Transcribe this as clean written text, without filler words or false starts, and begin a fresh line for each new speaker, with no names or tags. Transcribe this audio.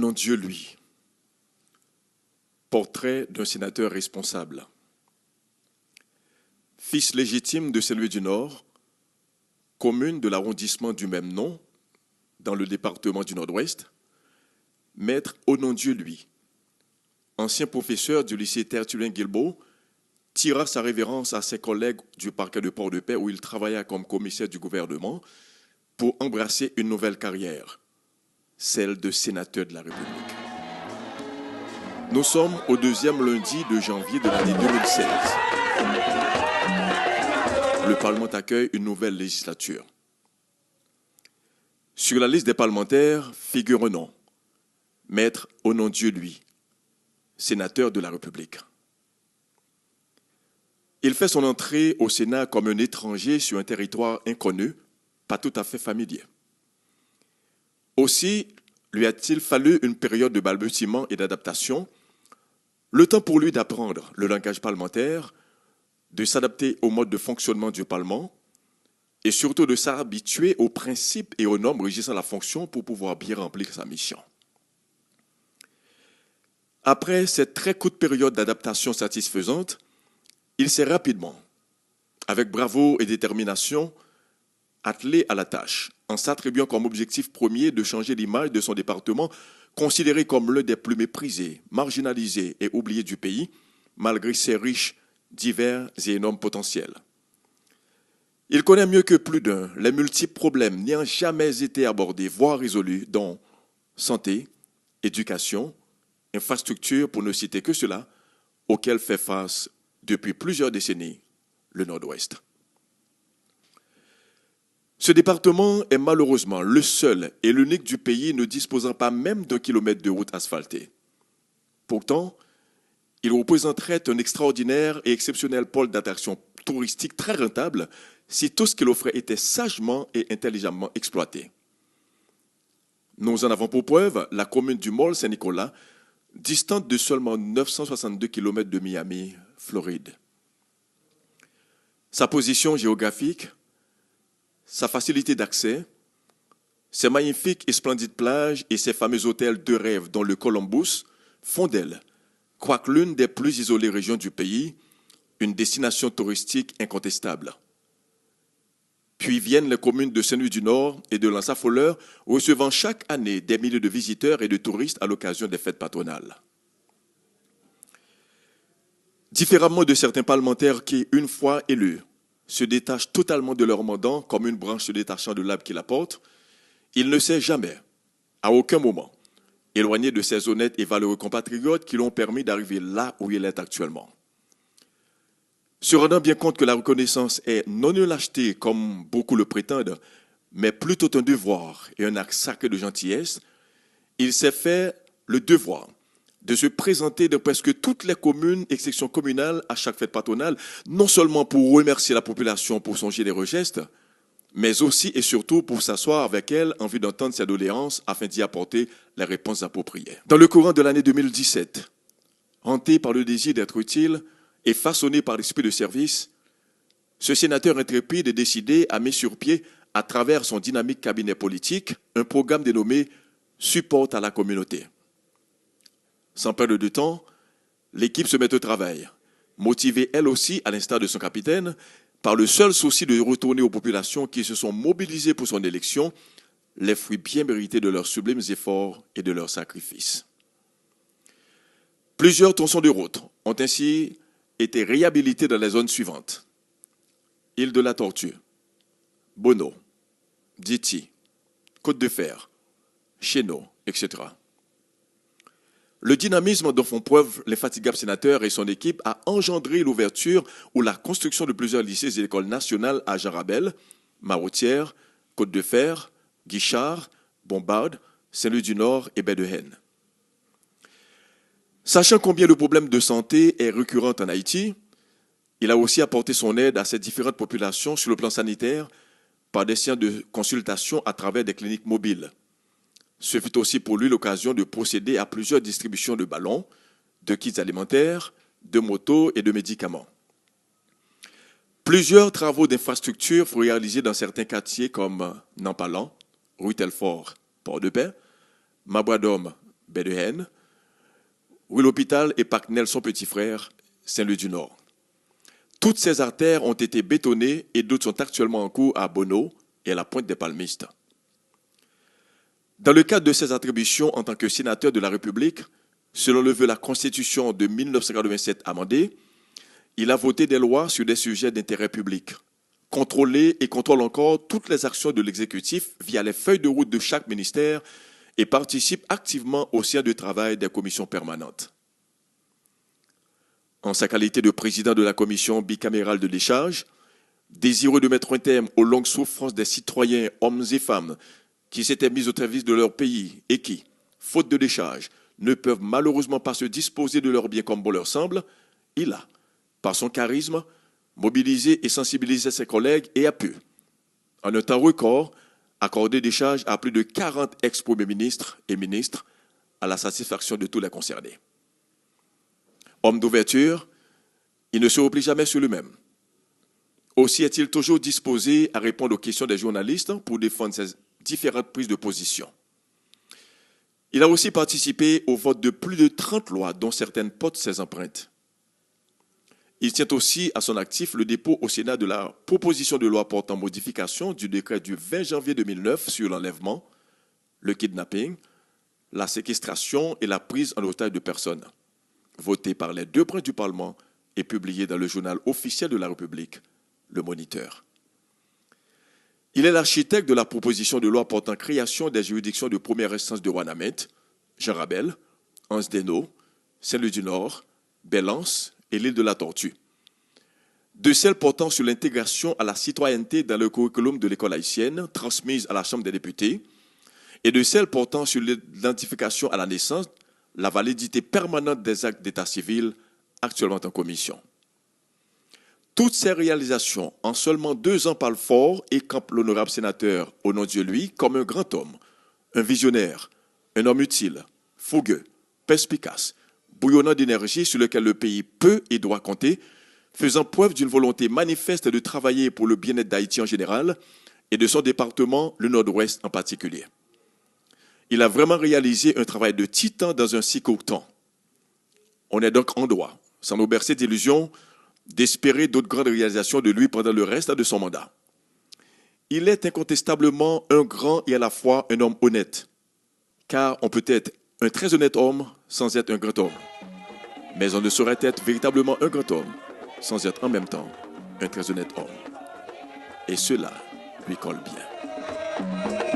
nom de Dieu, lui. Portrait d'un sénateur responsable. Fils légitime de Saint-Louis du Nord, commune de l'arrondissement du même nom, dans le département du Nord-Ouest, maître Onondieu, lui, ancien professeur du lycée Tertullien Guilbeault, tira sa révérence à ses collègues du parquet de Port-de-Paix où il travailla comme commissaire du gouvernement pour embrasser une nouvelle carrière, celle de sénateur de la République. Nous sommes au deuxième lundi de janvier de l'année 2016. Le Parlement accueille une nouvelle législature. Sur la liste des parlementaires figure un nom, maître Onondieu, lui, sénateur de la République. Il fait son entrée au Sénat comme un étranger sur un territoire inconnu, pas tout à fait familier. Aussi, lui a-t-il fallu une période de balbutiement et d'adaptation, le temps pour lui d'apprendre le langage parlementaire, de s'adapter au mode de fonctionnement du Parlement et surtout de s'habituer aux principes et aux normes régissant la fonction pour pouvoir bien remplir sa mission. Après cette très courte période d'adaptation satisfaisante, il s'est rapidement, avec bravoure et détermination, attelé à la tâche, en s'attribuant comme objectif premier de changer l'image de son département, considéré comme l'un des plus méprisés, marginalisés et oubliés du pays, malgré ses riches, divers et énormes potentiels. Il connaît mieux que plus d'un les multiples problèmes n'ayant jamais été abordés, voire résolus, dont santé, éducation, infrastructure, pour ne citer que cela, auxquels fait face depuis plusieurs décennies le Nord-Ouest. Ce département est malheureusement le seul et l'unique du pays ne disposant pas même d'1 kilomètre de route asphaltée. Pourtant, il représenterait un extraordinaire et exceptionnel pôle d'attraction touristique très rentable si tout ce qu'il offrait était sagement et intelligemment exploité. Nous en avons pour preuve la commune du Morle Saint-Nicolas, distante de seulement 962 km de Miami, Floride. Sa position géographique, sa facilité d'accès, ses magnifiques et splendides plages et ses fameux hôtels de rêve dont le Columbus font d'elle, quoique l'une des plus isolées régions du pays, une destination touristique incontestable. Puis viennent les communes de Saint-Louis du Nord et de l'Anse-à-Folleur, recevant chaque année des milliers de visiteurs et de touristes à l'occasion des fêtes patronales. Différemment de certains parlementaires qui, une fois élus, se détachent totalement de leur mandat comme une branche se détachant de l'arbre qui la porte, il ne s'est jamais, à aucun moment, éloigné de ces honnêtes et valeureux compatriotes qui l'ont permis d'arriver là où il est actuellement. Se rendant bien compte que la reconnaissance est non une lâcheté comme beaucoup le prétendent, mais plutôt un devoir et un acte sacré de gentillesse, il s'est fait le devoir de se présenter dans presque toutes les communes et sections communales à chaque fête patronale, non seulement pour remercier la population pour son généreux geste, mais aussi et surtout pour s'asseoir avec elle en vue d'entendre ses doléances afin d'y apporter les réponses appropriées. Dans le courant de l'année 2017, hanté par le désir d'être utile et façonné par l'esprit de service, ce sénateur intrépide est décidé à mettre sur pied, à travers son dynamique cabinet politique, un programme dénommé « Support à la communauté ». Sans perdre de temps, l'équipe se met au travail, motivée elle aussi, à l'instar de son capitaine, par le seul souci de retourner aux populations qui se sont mobilisées pour son élection, les fruits bien mérités de leurs sublimes efforts et de leurs sacrifices. Plusieurs tronçons de route ont ainsi été réhabilités dans les zones suivantes. Île de la Tortue, Bonneau, Diti, Côte-de-Fer, Chéneau, etc. Le dynamisme dont font preuve l'infatigable sénateur et son équipe a engendré l'ouverture ou la construction de plusieurs lycées et écoles nationales à Jean-Rabel, Maroutière, Côte-de-Fer, Guichard, Bombarde, Saint-Louis-du-Nord et Baie-de-Haine. Sachant combien le problème de santé est récurrent en Haïti, il a aussi apporté son aide à ces différentes populations sur le plan sanitaire par des séances de consultation à travers des cliniques mobiles. Ce fut aussi pour lui l'occasion de procéder à plusieurs distributions de ballons, de kits alimentaires, de motos et de médicaments. Plusieurs travaux d'infrastructure furent réalisés dans certains quartiers comme Nampalan, Rue Telfort, Port-de-Paix, Mabradom, baie de Haine, rue l'Hôpital et parc Nelson Petit Frère, Saint-Louis du Nord. Toutes ces artères ont été bétonnées et d'autres sont actuellement en cours à Bonneau et à la Pointe des Palmistes. Dans le cadre de ses attributions en tant que sénateur de la République, selon le vœu de la Constitution de 1987 amendée, il a voté des lois sur des sujets d'intérêt public, contrôlé et contrôle encore toutes les actions de l'exécutif via les feuilles de route de chaque ministère et participe activement au sein du travail des commissions permanentes. En sa qualité de président de la commission bicamérale de décharge, désireux de mettre un terme aux longues souffrances des citoyens, hommes et femmes, qui s'étaient mis au service de leur pays et qui, faute de décharge, ne peuvent malheureusement pas se disposer de leurs biens comme bon leur semble, il a, par son charisme, mobilisé et sensibilisé ses collègues et a pu, en un temps record, accorder décharge à plus de 40 ex-premiers ministres et ministres à la satisfaction de tous les concernés. Homme d'ouverture, il ne se replie jamais sur lui-même. Aussi est-il toujours disposé à répondre aux questions des journalistes pour défendre ses différentes prises de position. Il a aussi participé au vote de plus de 30 lois, dont certaines portent ses empreintes. Il tient aussi à son actif le dépôt au Sénat de la proposition de loi portant modification du décret du 20 janvier 2009 sur l'enlèvement, le kidnapping, la séquestration et la prise en otage de personnes, voté par les deux branches du Parlement et publié dans le journal officiel de la République, le Moniteur. Il est l'architecte de la proposition de loi portant création des juridictions de première instance de Ouanamint, Jean Rabel, Anse-Desnaux, Saint-Louis du Nord, Belance et l'île de la Tortue. De celles portant sur l'intégration à la citoyenneté dans le curriculum de l'école haïtienne, transmise à la Chambre des députés, et de celles portant sur l'identification à la naissance, la validité permanente des actes d'état civil, actuellement en commission. Toutes ces réalisations, en seulement 2 ans, parlent fort et campent l'honorable sénateur, au nom de Dieu lui, comme un grand homme, un visionnaire, un homme utile, fougueux, perspicace, bouillonnant d'énergie sur lequel le pays peut et doit compter, faisant preuve d'une volonté manifeste de travailler pour le bien-être d'Haïti en général et de son département, le Nord-Ouest en particulier. Il a vraiment réalisé un travail de titan dans un si court temps. On est donc en droit, sans nous bercer d'illusions, d'espérer d'autres grandes réalisations de lui pendant le reste de son mandat. Il est incontestablement un grand et à la fois un homme honnête, car on peut être un très honnête homme sans être un grand homme. Mais on ne saurait être véritablement un grand homme sans être en même temps un très honnête homme. Et cela lui colle bien.